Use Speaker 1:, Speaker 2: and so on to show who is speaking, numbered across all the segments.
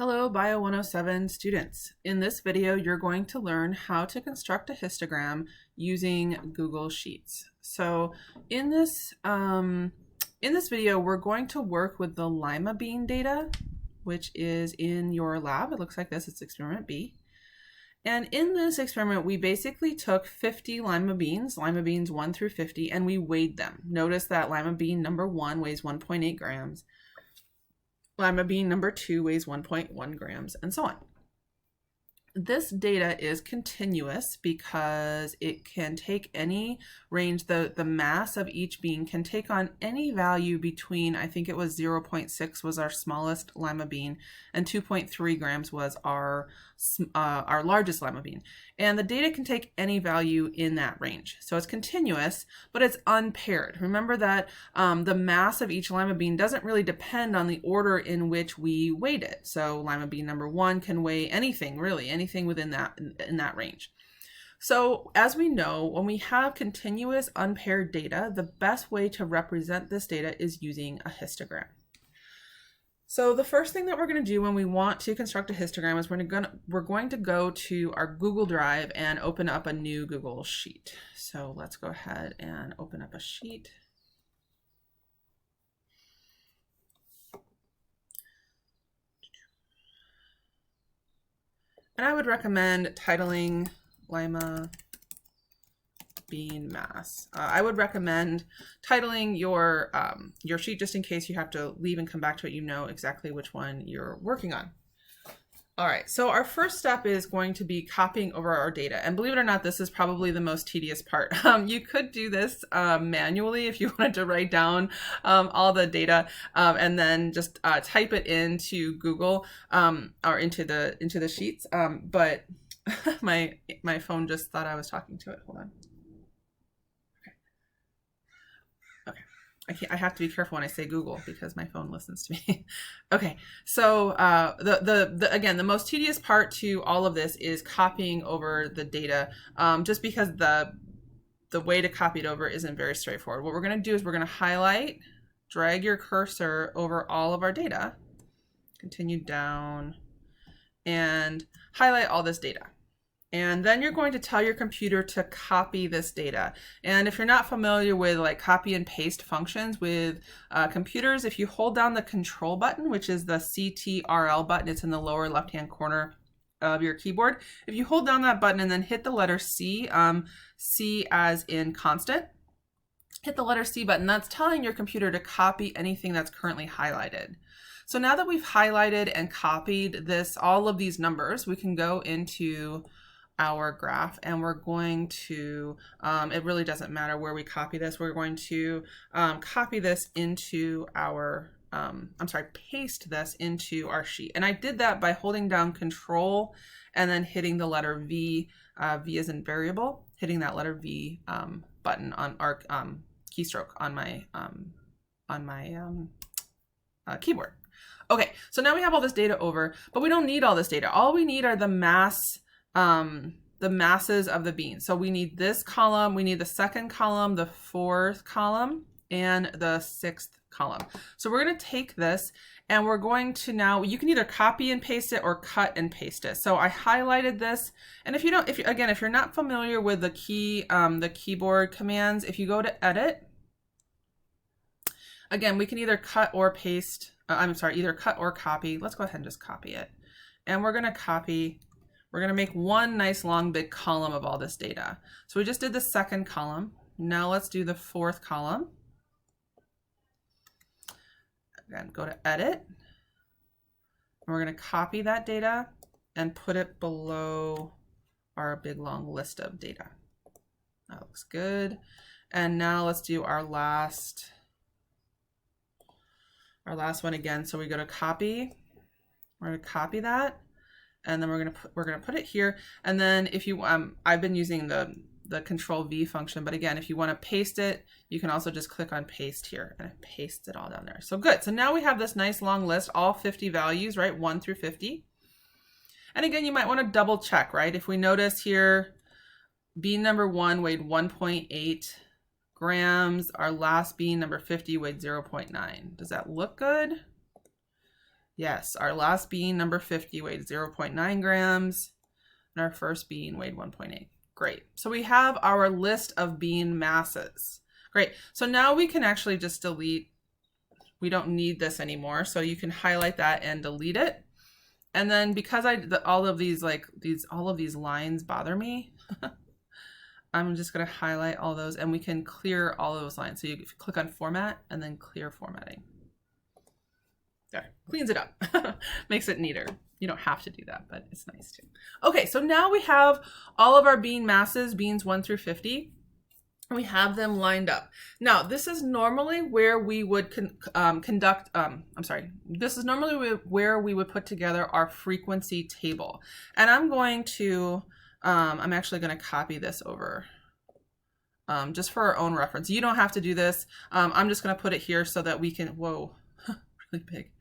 Speaker 1: Hello Bio 107 students. In this video, you're going to learn how to construct a histogram using Google Sheets. So in this video, we're going to work with the lima bean data, which is in your lab. It looks like this, it's experiment B. And in this experiment, we basically took 50 lima beans 1 through 50, and we weighed them. Notice that lima bean number 1 weighs 1.8 grams. Lima bean number 2 weighs 1.1 grams, and so on. This data is continuous because it can take any range. The mass of each bean can take on any value between, I think it was 0.6 was our smallest lima bean, and 2.3 grams was our largest lima bean. And the data can take any value in that range. So it's continuous, but it's unpaired. Remember that the mass of each lima bean doesn't really depend on the order in which we weighed it. So lima bean number 1 can weigh anything, really, anything within that in that range. So as we know, when we have continuous unpaired data, the best way to represent this data is using a histogram. So the first thing that we're going to do when we want to construct a histogram is we're going to go to our Google Drive and open up a new Google Sheet. So let's go ahead and open up a sheet. And I would recommend titling lima bean mass. I would recommend titling your sheet just in case you have to leave and come back to it. You know exactly which one you're working on. All right, so our first step is going to be copying over our data. And believe it or not, this is probably the most tedious part. You could do this manually if you wanted to write down all the data and then just type it into Google or into the sheets. But my phone just thought I was talking to it. Hold on. I have to be careful when I say Google because my phone listens to me. Okay, so again, the most tedious part to all of this is copying over the data, just because the way to copy it over isn't very straightforward. What we're going to do is we're going to highlight, drag your cursor over all of our data, continue down, and highlight all this data. And then you're going to tell your computer to copy this data. And if you're not familiar with like copy and paste functions with computers, if you hold down the control button, which is the CTRL button, it's in the lower left-hand corner of your keyboard. If you hold down that button and then hit the letter C, C as in constant, hit the letter C button, that's telling your computer to copy anything that's currently highlighted. So now that we've highlighted and copied all of these numbers, we can go into our graph and we're going to, it really doesn't matter where we copy this, we're going to copy this into our, paste this into our sheet. And I did that by holding down Control and then hitting the letter V, V as in variable, hitting that letter V button on our keystroke on my keyboard. Okay, so now we have all this data over, but we don't need all this data. All we need are the masses of the beans. So we need this column, we need the second column, the fourth column, and the sixth column. So we're going to take this and we're going to now, you can either copy and paste it or cut and paste it. So I highlighted this, and if you're not familiar with the keyboard commands, if you go to Edit, again, we can either cut or paste. Either cut or copy. Let's go ahead and just copy it. And we're going to copy, we're going to make one nice long big column of all this data. So we just did the second column. Now let's do the fourth column. Again, go to Edit. And we're going to copy that data and put it below our big long list of data. That looks good. And now let's do our last one again. So we go to copy, we're going to copy that, and then we're going to put it here. And then if you, I've been using the Control V function, but again, if you want to paste it, you can also just click on paste here and it pastes it all down there. So good. So now we have this nice long list, all 50 values, right? 1 through 50. And again, you might want to double check, right? If we notice here, bean number 1 weighed 1.8 grams. Our last bean, number 50, weighed 0.9. Does that look good? Yes, our last bean, number 50, weighed 0.9 grams, and our first bean weighed 1.8. Great. So we have our list of bean masses. Great. So now we can actually just delete. We don't need this anymore. So you can highlight that and delete it. And then because all of these lines bother me, I'm just going to highlight all those, and we can clear all of those lines. So you click on format and then clear formatting. There, cleans it up, makes it neater. You don't have to do that, but it's nice too. Okay, so now we have all of our bean masses, beans 1 through 50. We have them lined up. Now, this is normally where we would this is normally where we would put together our frequency table. And I'm going to, I'm actually going to copy this over just for our own reference. You don't have to do this. I'm just going to put it here so that we can, whoa, really big.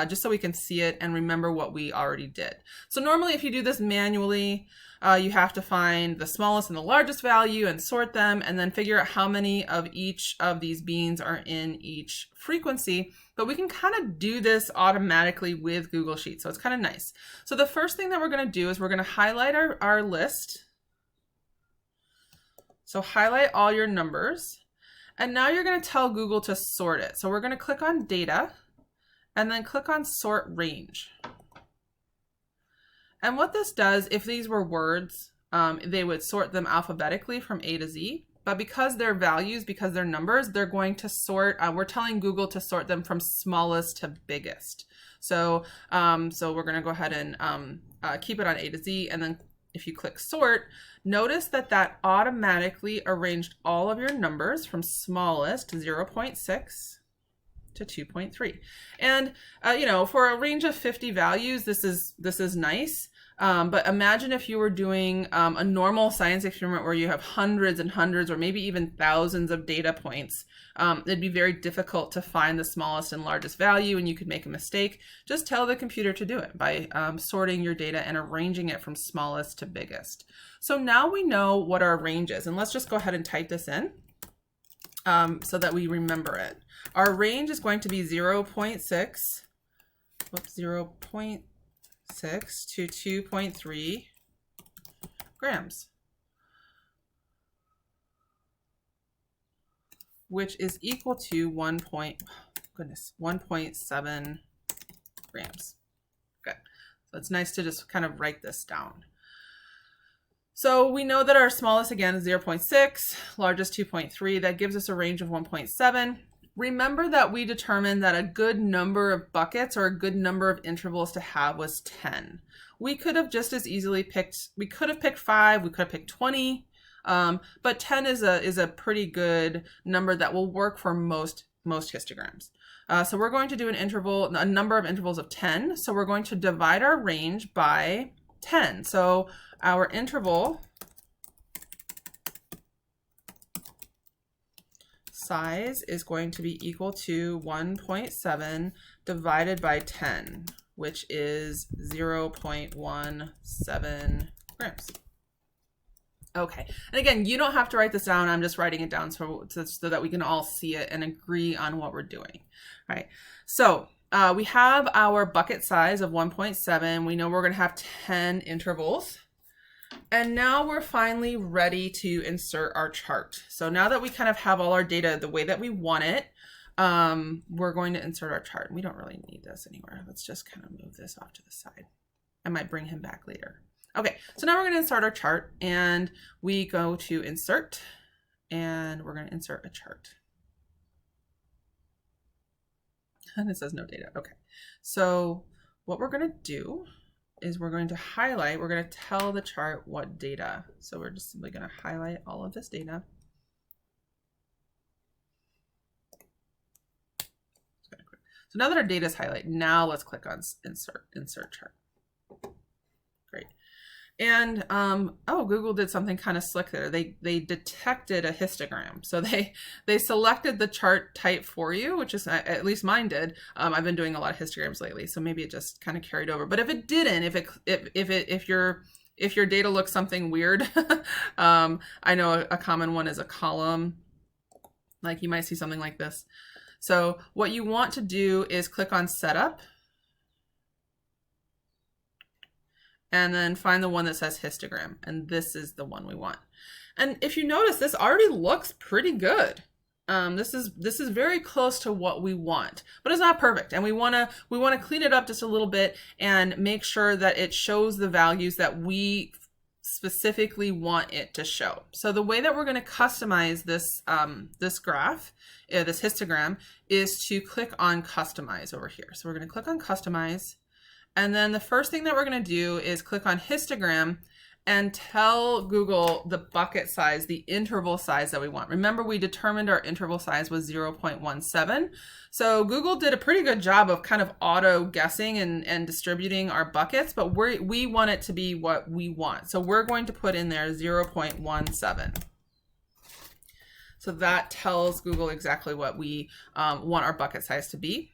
Speaker 1: Just so we can see it and remember what we already did. So normally if you do this manually, you have to find the smallest and the largest value and sort them, and then figure out how many of each of these beans are in each frequency. But we can kind of do this automatically with Google Sheets, so it's kind of nice. So the first thing that we're going to do is we're going to highlight our list. So highlight all your numbers, and now you're going to tell Google to sort it. So we're going to click on data, and then click on sort range. And what this does, if these were words, they would sort them alphabetically from A to Z. But because they're values, because they're numbers, they're going to sort, we're telling Google to sort them from smallest to biggest. So, so we're going to go ahead and keep it on A to Z. And then if you click sort, notice that that automatically arranged all of your numbers from smallest, 0.6, to 2.3. And you know, for a range of 50 values, this is nice. But imagine if you were doing a normal science experiment where you have hundreds and hundreds or maybe even thousands of data points. It'd be very difficult to find the smallest and largest value, and you could make a mistake. Just tell the computer to do it by sorting your data and arranging it from smallest to biggest. So now we know what our range is, and let's just go ahead and type this in so that we remember it. Our range is going to be 0.6, whoops, 0.6 to 2.3 grams, which is equal to 1.7 grams. Okay, so it's nice to just kind of write this down. So we know that our smallest, again, is 0.6, largest 2.3. That gives us a range of 1.7. Remember that we determined that a good number of buckets or a good number of intervals to have was 10. We could have just as easily picked, we could have picked 5, we could have picked 20, but 10 is a pretty good number that will work for most histograms. So we're going to do a number of intervals of 10. So we're going to divide our range by 10. So our interval size is going to be equal to 1.7 divided by 10, which is 0.17 grams. Okay, and again, you don't have to write this down. I'm just writing it down so that we can all see it and agree on what we're doing. All right, so we have our bucket size of 1.7. We know we're going to have 10 intervals. And now we're finally ready to insert our chart. So now that we kind of have all our data the way that we want it, we're going to insert our chart. We don't really need this anywhere. Let's just kind of move this off to the side. I might bring him back later. Okay, so now we're going to insert our chart, and we go to insert, and we're going to insert a chart. And it says no data. Okay, so what we're going to do is we're going to highlight, we're going to tell the chart what data. So we're just simply going to highlight all of this data. So now that our data is highlighted, now let's click on insert chart. Great. And oh, Google did something kind of slick there. They detected a histogram. So they selected the chart type for you, which is, at least mine did. I've been doing a lot of histograms lately, so maybe it just kind of carried over. But if it didn't, if your data looks something weird, I know a common one is a column. Like you might see something like this. So what you want to do is click on Setup, and then find the one that says histogram. And this is the one we want. And if you notice, this already looks pretty good. This is very close to what we want, but it's not perfect. And we wanna clean it up just a little bit and make sure that it shows the values that we specifically want it to show. So the way that we're going to customize this this graph, this histogram, is to click on customize over here. So we're going to click on customize, and then the first thing that we're going to do is click on histogram and tell Google the bucket size, the interval size that we want. Remember, we determined our interval size was 0.17. So Google did a pretty good job of kind of auto guessing and distributing our buckets, but we want it to be what we want. So we're going to put in there 0.17. So that tells Google exactly what we want our bucket size to be.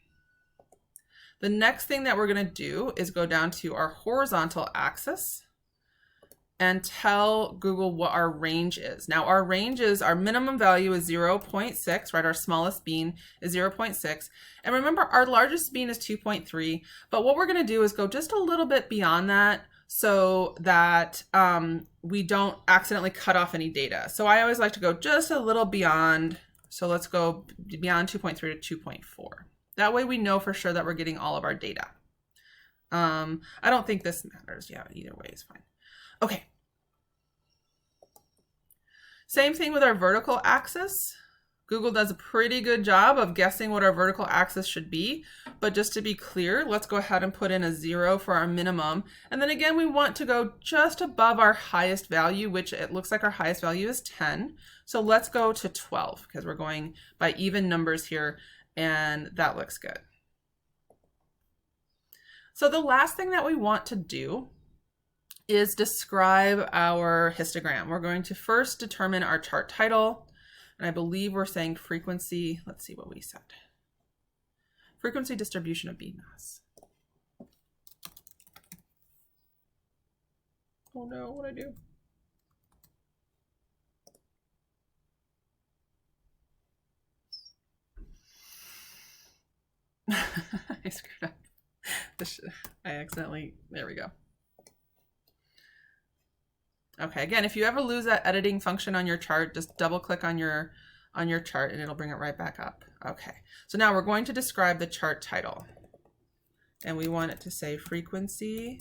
Speaker 1: The next thing that we're going to do is go down to our horizontal axis and tell Google what our range is. Now our range is, our minimum value is 0.6, right? Our smallest bean is 0.6. And remember, our largest bean is 2.3, but what we're gonna do is go just a little bit beyond that so that we don't accidentally cut off any data. So I always like to go just a little beyond. So let's go beyond 2.3 to 2.4. That way we know for sure that we're getting all of our data. I don't think this matters. Yeah, either way is fine. Okay. Same thing with our vertical axis. Google does a pretty good job of guessing what our vertical axis should be, but just to be clear, let's go ahead and put in a 0 for our minimum. And then again, we want to go just above our highest value, which it looks like our highest value is 10. So let's go to 12 because we're going by even numbers here, and that looks good. So the last thing that we want to do is describe our histogram. We're going to first determine our chart title. And I believe we're saying frequency. Let's see what we said. Frequency distribution of bean mass. Oh no, what'd I do? I screwed up. I accidentally, there we go. Okay, again, if you ever lose that editing function on your chart, just double click on your chart and it'll bring it right back up. Okay, so now we're going to describe the chart title. And we want it to say frequency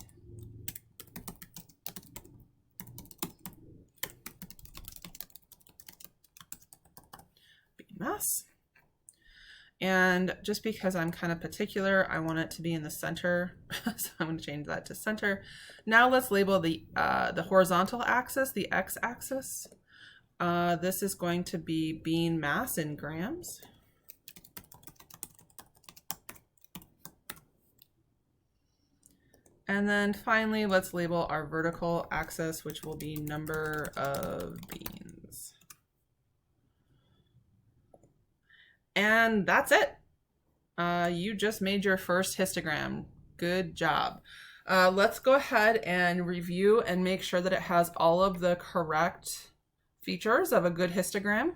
Speaker 1: bean mass. And just because I'm kind of particular, I want it to be in the center. So I'm going to change that to center. Now let's label the horizontal axis, the x-axis. This is going to be bean mass in grams. And then finally, let's label our vertical axis, which will be number of beans. And that's it. You just made your first histogram. Good job. Let's go ahead and review and make sure that it has all of the correct features of a good histogram.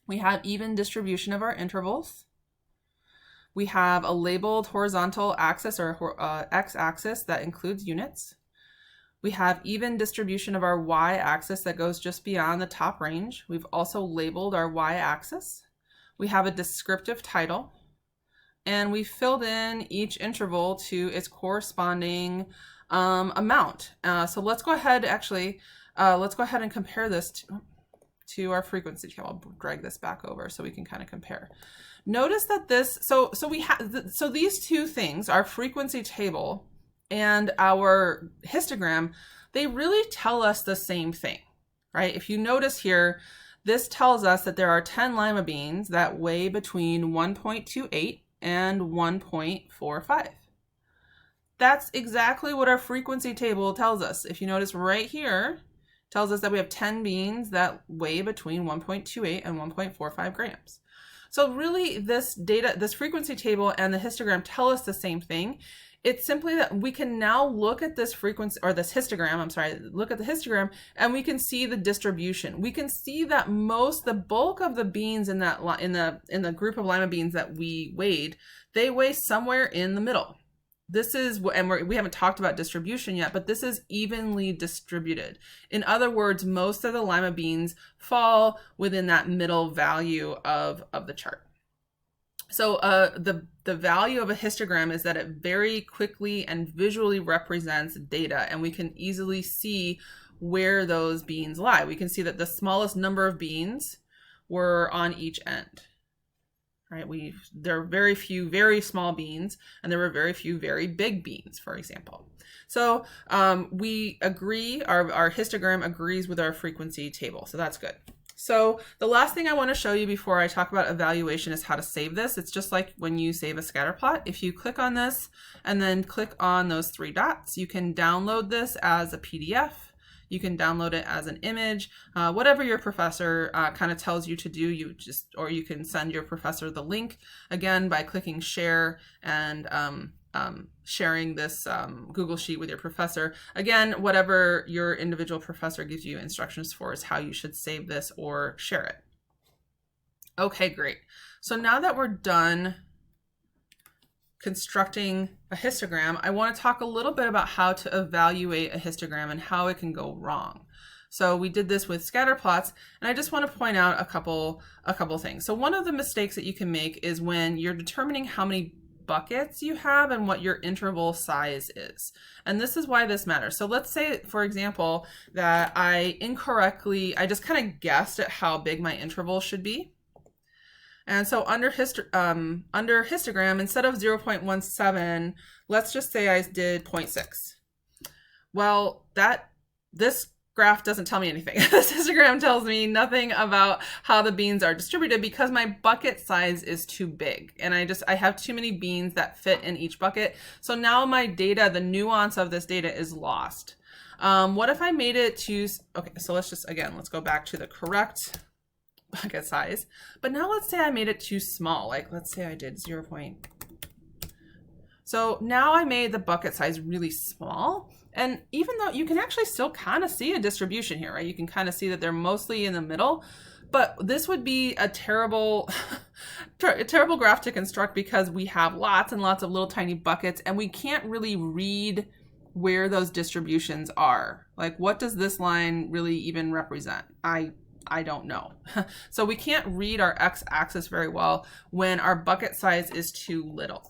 Speaker 1: We have even distribution of our intervals. We have a labeled horizontal axis or x-axis that includes units. We have even distribution of our y-axis that goes just beyond the top range. We've also labeled our y-axis. We have a descriptive title, and we filled in each interval to its corresponding amount. So let's go ahead, let's go ahead and compare this to our frequency table. I'll drag this back over so we can kind of compare. Notice that this, so these two things, our frequency table and our histogram, they really tell us the same thing, right? If you notice here, this tells us that there are 10 lima beans that weigh between 1.28 and 1.45. That's exactly what our frequency table tells us. If you notice right here, it tells us that we have 10 beans that weigh between 1.28 and 1.45 grams. So really this data, this frequency table and the histogram tell us the same thing. It's simply that we can now look at this frequency, or this histogram, I'm sorry, look at the histogram, and we can see the distribution. We can see that the bulk of the beans in that in the group of lima beans that we weighed, they weigh somewhere in the middle. this is, and we haven't talked about distribution yet, but this is evenly distributed. In other words, most of the lima beans fall within that middle value of the chart. So the value of a histogram is that it very quickly and visually represents data, and we can easily see where those beans lie. We can see that the smallest number of beans were on each end. Right? There are very few very small beans, and there were very few very big beans, for example. So we agree, our histogram agrees with our frequency table, so that's good. So the last thing I want to show you before I talk about evaluation is how to save this. It's just like when you save a scatter plot. If you click on this and then click on those three dots, you can download this as a PDF. You can download it as an image, whatever your professor kind of tells you to do. Or you can send your professor the link again by clicking share and sharing this Google Sheet with your professor. Again, whatever your individual professor gives you instructions for is how you should save this or share it. Okay, great. So now that we're done constructing a histogram, I want to talk a little bit about how to evaluate a histogram and how it can go wrong. So we did this with scatter plots, and I just want to point out a couple things. So one of the mistakes that you can make is when you're determining how many buckets you have and what your interval size is. And this is why this matters. So let's say, for example, that I just kind of guessed at how big my interval should be. And so under histogram, instead of 0.17, let's just say I did 0.6. Well, this graph doesn't tell me anything. This histogram tells me nothing about how the beans are distributed because my bucket size is too big. And I have too many beans that fit in each bucket. So now my data, the nuance of this data is lost. What if I made it to, okay, so let's go back to the correct bucket size. But now let's say I made it too small. Like let's say I did 0. So now I made the bucket size really small. And even though you can actually still kind of see a distribution here, right? You can kind of see that they're mostly in the middle, but this would be a terrible, terrible graph to construct because we have lots and lots of little tiny buckets and we can't really read where those distributions are. Like what does this line really even represent? I don't know. So we can't read our x-axis very well when our bucket size is too little.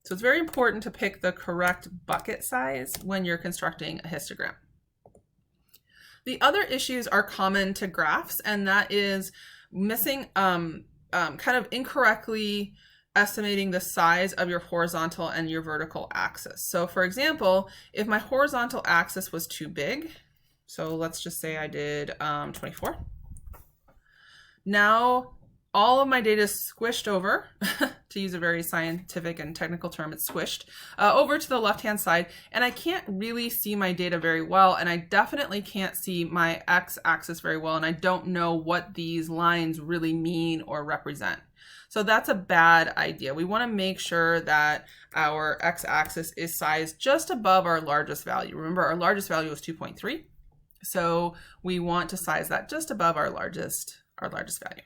Speaker 1: So it's very important to pick the correct bucket size when you're constructing a histogram. The other issues are common to graphs, and that is missing, kind of incorrectly estimating the size of your horizontal and your vertical axis. So for example, if my horizontal axis was too big, so let's just say I did 24. Now all of my data is squished over, to use a very scientific and technical term, it's squished, over to the left-hand side, and I can't really see my data very well, and I definitely can't see my x-axis very well, and I don't know what these lines really mean or represent. So that's a bad idea. We want to make sure that our x-axis is sized just above our largest value. Remember, our largest value was 2.3, so we want to size that just above our largest value.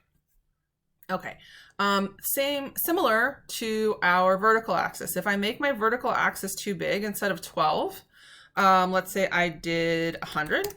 Speaker 1: Okay, similar to our vertical axis. If I make my vertical axis too big, instead of 12, let's say I did 100,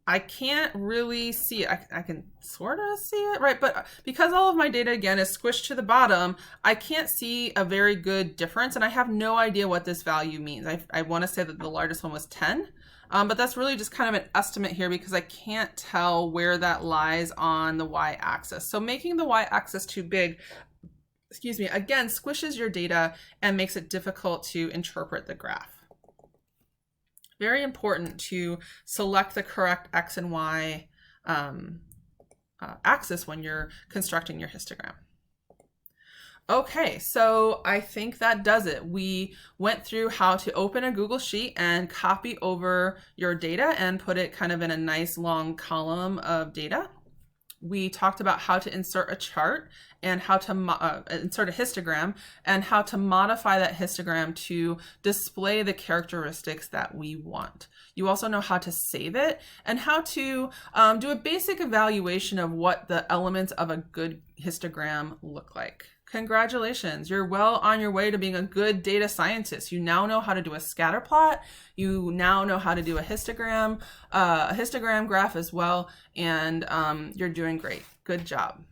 Speaker 1: I can't really see it. I can sort of see it, right? But because all of my data, again, is squished to the bottom, I can't see a very good difference, and I have no idea what this value means. I want to say that the largest one was 10. But that's really just kind of an estimate here because I can't tell where that lies on the y-axis. So making the y-axis too big, again, squishes your data and makes it difficult to interpret the graph. Very important to select the correct x and y axis when you're constructing your histogram. Okay, so I think that does it. We went through how to open a Google Sheet and copy over your data and put it kind of in a nice long column of data. We talked about how to insert a chart and how to insert a histogram and how to modify that histogram to display the characteristics that we want. You also know how to save it and how to do a basic evaluation of what the elements of a good histogram look like. Congratulations, you're well on your way to being a good data scientist. You now know how to do a scatter plot. You now know how to do a histogram graph as well, and you're doing great. Good job.